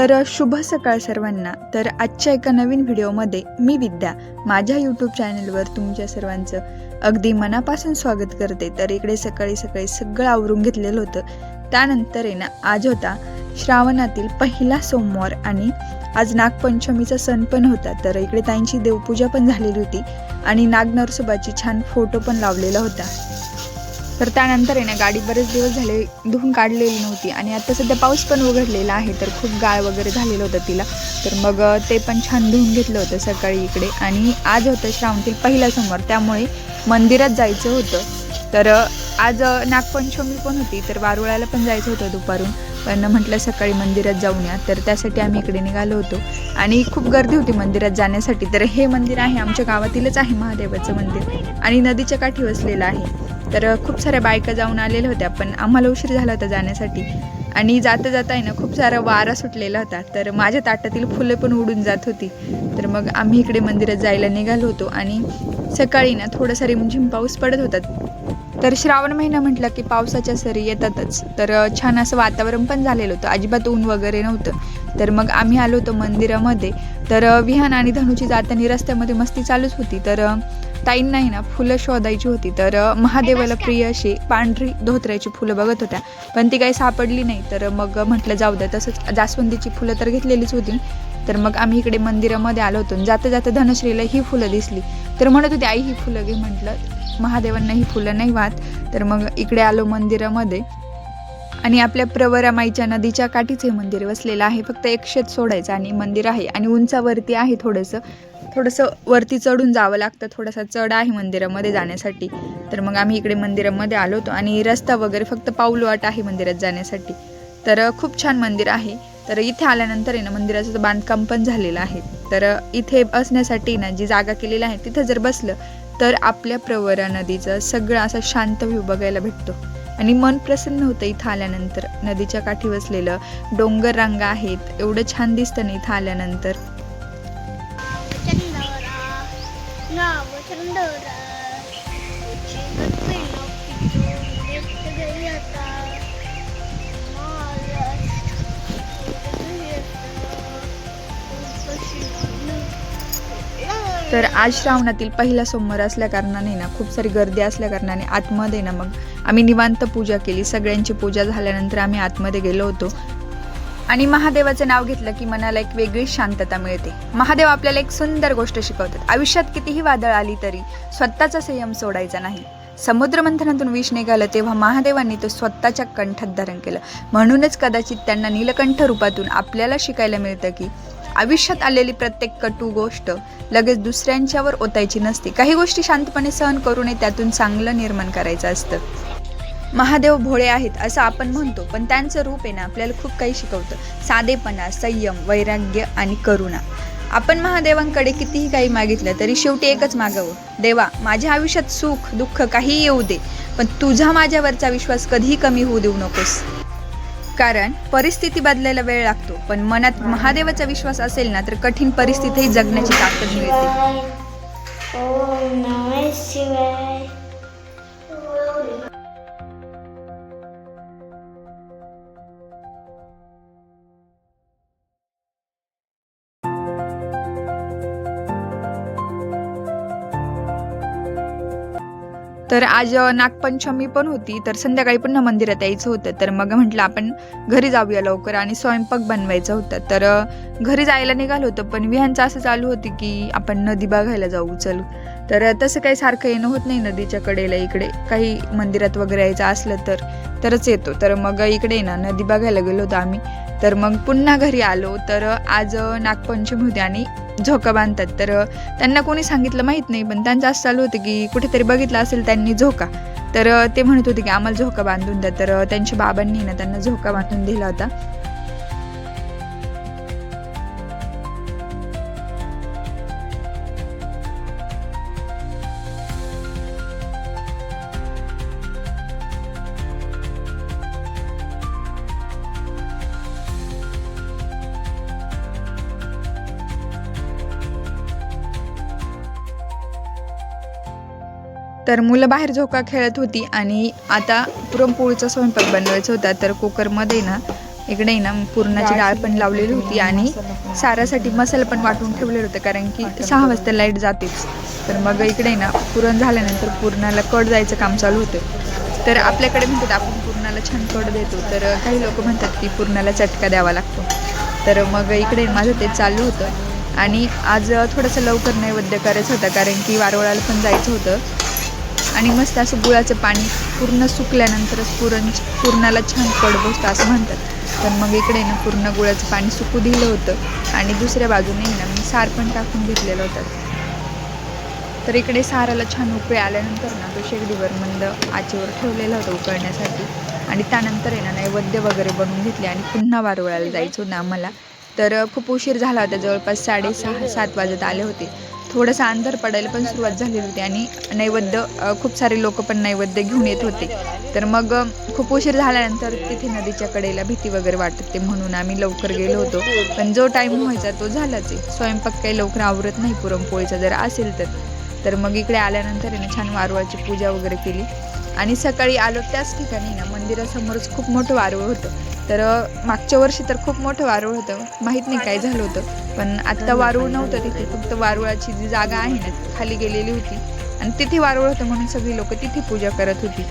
शुभ सकाळ सर्वांना। तर आजच्या एका नवीन व्हिडिओमध्ये मी विद्या माझ्या यूट्यूब चॅनलवर तुमच्या सर्वांचं अगदी मनापासून स्वागत करते। तर इकडे सकाळी सकाळी सगळं आवरून घेतलेलं होतं। त्यानंतर आहे ना, आज होता श्रावणातील पहिला सोमवार आणि आज नागपंचमीचा सण पण होता। तर इकडे ताईंची देवपूजा पण झालेली होती आणि नागनरसोबाची छान फोटो पण लावलेला होता। तर त्यानंतर आहे ना, गाडी बरेच दिवस झाले धुवून काढलेली नव्हती आणि आता सध्या पाऊस पण उघडलेला आहे, तर खूप गाळ वगैरे झालेलं होतं तिला। तर मग ते पण छान धुवून घेतलं होतं सकाळी इकडे। आणि आज होतं श्रावणातील पहिला सोमवार, त्यामुळे मंदिरात जायचं होतं। तर आज नागपंचमी पण होती, तर वारुळाला पण जायचं होतं दुपारून, पण म्हटलं सकाळी मंदिरात जाऊया। तर त्यासाठी आम्ही इकडे निघालो होतो आणि खूप गर्दी होती मंदिरात जाण्यासाठी। तर हे मंदिर आहे आमच्या गावातीलच आहे, महादेवाचं मंदिर, आणि नदीच्या काठी वसलेलं आहे। तर खूप साऱ्या बायका जाऊन आलेल्या होत्या, पण आम्हाला उशीर झाला होता जाण्यासाठी। आणि जाता जाता आहे ना, खूप सारा वारा सुटलेला होता, तर माझ्या ताटातील फुलं पण उडून जात होती। तर मग आम्ही इकडे मंदिरात जायला निघालो होतो आणि सकाळी ना थोडासा रिमझिम पाऊस पडत होता। तर श्रावण महिना म्हटलं की पावसाच्या सरी येतातच। तर छान असं वातावरण पण झालेलं होतं, अजिबात ऊन वगैरे नव्हतं। तर मग आम्ही आलो होतो मंदिरामध्ये। तर विहान आणि धनुची जाताना रस्त्यामध्ये मस्ती चालूच होती। तर ताईंनाही ना फुलं शोधायची होती। तर महादेवाला प्रिय अशी पांढरी धोत्र्याची फुलं बघत होत्या, पण ती काही सापडली नाही। तर मग म्हटलं जाऊ द्या, तसंच जास्वंदीची फुलं तर घेतलेलीच होती। तर मग आम्ही इकडे मंदिरामध्ये आलो होतो। जाता जाता धनश्रीला ही फुलं दिसली, तर म्हणत होती आई ही फुलं घे। म्हटलं महादेवांना ही फुलं नाही वाहत। तर मग इकडे आलो मंदिरामध्ये आणि आपल्या प्रवरामाईच्या नदीच्या काठीच हे मंदिर वसलेलं आहे। फक्त एक शेत सोडायचं आणि मंदिर आहे, आणि उंचावरती आहे, थोडंसं वरती चढून जावं लागतं, थोडासा चढ आहे मंदिरामध्ये जाण्यासाठी। तर मग आम्ही इकडे मंदिरामध्ये आलो होतो आणि रस्ता वगैरे फक्त पाऊलवाट आहे मंदिरात जाण्यासाठी। तर खूप छान मंदिर आहे। तर इथे आल्यानंतर आहे ना, मंदिराचं बांधकाम पण झालेलं आहे। तर इथे बसण्यासाठी ना जी जागा केलेली आहे, तिथं जर बसलं तर आपल्या प्रवरा नदीचं सगळं असं शांत व्ह्यू बघायला भेटतो आणि मन प्रसन्न होतं इथं आल्यानंतर। नदीच्या काठी बसलेलं डोंगर रांगा आहेत, एवढं छान दिसतं ना इथं आल्यानंतर। तर आज श्रावणातील पहिला सोमवार असल्या कारणाने ना, खूप सारी गर्दी असल्या कारणाने आतमध्ये ना मग आम्ही निवांत पूजा केली। सगळ्यांची पूजा झाल्यानंतर आम्ही आतमध्ये गेलो होतो आणि महादेवाचं नाव घेतलं की मनाला एक वेगळी शांतता मिळते। महादेव आपल्याला एक सुंदर गोष्ट शिकवतात, आयुष्यात कितीही वादळ आली तरी स्वतःचा संयम सोडायचा नाही। समुद्र मंथनातून विष निघालं तेव्हा महादेवांनी तो स्वतःच्या कंठात धारण केलं। म्हणूनच कदाचित त्यांना नीलकंठ रूपातून आपल्याला शिकायला मिळतं की आयुष्यात आलेली प्रत्येक कटू गोष्ट लगेच दुसऱ्यांच्यावर ओतायची नसते। काही गोष्टी शांतपणे सहन करू नये, त्यातून चांगलं निर्माण करायचं असतं। महादेव भोळे आहेत असं आपण म्हणतो, पण त्यांचं रूप आहे ना आपल्याला खूप काही शिकवतं। साधेपणा, संयम, वैराग्य आणि करुणा। आपण महादेवांकडे कितीही काही मागितलं तरी शेवटी एकच मागावं, देवा माझ्या आयुष्यात सुख दुःख काहीही येऊ दे, पण तुझा माझ्यावरचा विश्वास कधीही कमी होऊ देऊ नकोस। कारण परिस्थिती बदलायला वेळ लागतो, पण मनात महादेवाचा विश्वास असेल ना, तर कठीण परिस्थितीही जगण्याची ताकद मिळते। ओम नमः शिवाय। तर आज नागपंचमी पण होती, तर संध्याकाळी पुन्हा मंदिरात यायचं होतं। तर मग म्हटलं आपण घरी जाऊया लवकर आणि स्वयंपाक बनवायचा होता। तर घरी जायला निघालो होतं, पण विहानचं असं चालू होती की आपण नदी बघायला जाऊ चल। तर तसं काही सारखं येणं होत नाही नदीच्या कडेला, इकडे काही मंदिरात वगैरे यायचं असलं तरच येतो। तर मग इकडे ना नदी बघायला गेलो होतो आम्ही। तर मग पुन्हा घरी आलो। तर आज नागपंचमी होती आणि झोका बांधतात। तर त्यांना कोणी सांगितलं माहीत नाही, पण त्यांचं असं चालू होतं की कुठेतरी बघितलं असेल त्यांनी झोका। तर ते म्हणत होते की आम्हाला झोका बांधून द्या। तर त्यांच्या बाबांनी ना त्यांना झोका बांधून दिला होता। तर मुलं बाहेर झोका खेळत होती आणि आता पुरणपोळीचा स्वयंपाक बनवायचा होता। तर कुकरमध्ये ना इकडे ना पुरणाची डाळ पण लावलेली होती आणि सारासाठी मसाला पण वाटून ठेवलेलं होतं, कारण की 6 वाजता लाईट जातेच. तर मग इकडे ना पुरण झाल्यानंतर पुरणाला कड जायचं काम चालू होतं. तर आपल्याकडे म्हणतात आपण पुरणाला छान कड देतो, तर काही लोक म्हणतात की पुरणाला चटका द्यावा लागतो. तर मग इकडे माझं ते चालू होतं आणि आज थोडंसं लवकर नैवेद्य करायचं होतं, कारण की वारुळाला पण जायचं होतं. आणि मस्त असं गुळाचं पाणी पूर्ण सुकल्यानंतरच पुरणाला छान कड बसतं असं म्हणतात. तर मग इकडे ना पूर्ण गुळाचं पाणी सुकू दिलं होतं आणि दुसऱ्या बाजूने ना मी सार पण टाकून घेतलेलं होतं. तर इकडे साराला छान उकळी आल्यानंतर ना तो शेगडीवर मंद आचेवर ठेवलेला होता उकळण्यासाठी. आणि त्यानंतर आहे ना नैवेद्य वगैरे बनवून घेतले आणि पुन्हा वारुळाला जायचं होतं आम्हाला. तर खूप उशीर झाला होता, जवळपास 6:30-7 वाजत आले होते. थोडंसं अंधार पडायला पण सुरुवात झालेली होती आणि नैवेद्य खूप सारे लोक पण नैवेद्य घेऊन येत होते. तर मग खूप उशीर झाल्यानंतर तिथे नदीच्या कडेला भीती वगैरे वाटत ते, म्हणून आम्ही लवकर गेलो होतो. पण जो टाईम व्हायचा तो झालाच आहे. स्वयंपाक काही लवकर आवरत नाही पुरणपोळीचा जर असेल तर मग इकडे आल्यानंतर आहे ना छान वारुळाची पूजा वगैरे केली. आणि सकाळी आलो त्याच ठिकाणी ना मंदिरासमोरच खूप मोठं वारुळ होतं. तर मागच्या वर्षी तर खूप मोठं वारुळ होतं, माहीत नाही काय झालं होतं. पण आत्ता वारुळ नव्हतं तिथे, फक्त वारुळाची जी जागा आहे ना ती खाली गेलेली होती आणि तिथे वारुळ होतं म्हणून सगळी लोक तिथे पूजा करत होती.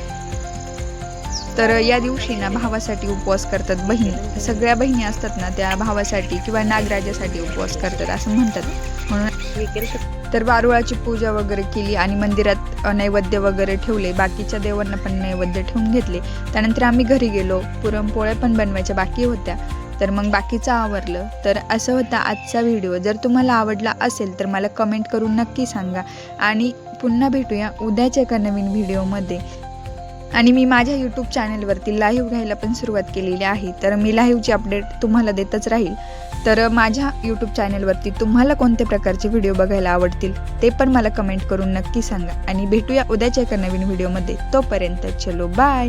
तर या दिवशी ना भावासाठी उपवास करतात बहिणी, सगळ्या बहिणी असतात ना त्या भावासाठी किंवा नागराजासाठी उपवास करतात असं म्हणतात. म्हणून तर वारुळाची पूजा वगैरे केली आणि मंदिरात नैवेद्य वगैरे ठेवले, बाकीच्या देवांना पण नैवेद्य ठेवून घेतले. त्यानंतर आम्ही घरी गेलो, पुरणपोळ्या पण बनवायच्या बाकी होत्या, तर मग बाकीचं आवरलं. तर असं होता आजचा व्हिडिओ. जर तुम्हाला आवडला असेल तर मला कमेंट करून नक्की सांगा आणि पुन्हा भेटूया उद्याच्या एका नवीन व्हिडिओमध्ये. आणि मी माझ्या यूट्यूब चॅनलवरती लाईव्ह घ्यायला पण सुरुवात केलेली आहे, तर मी लाईव्हची अपडेट तुम्हाला देतच राहील. तर माझ्या यूट्यूब चॅनलवरती तुम्हाला कोणत्या प्रकारचे व्हिडिओ बघायला आवडतील ते पण मला कमेंट करून नक्की सांगा. आणि भेटूया उद्याच्या एका नवीन व्हिडिओमध्ये. तोपर्यंत चलो बाय.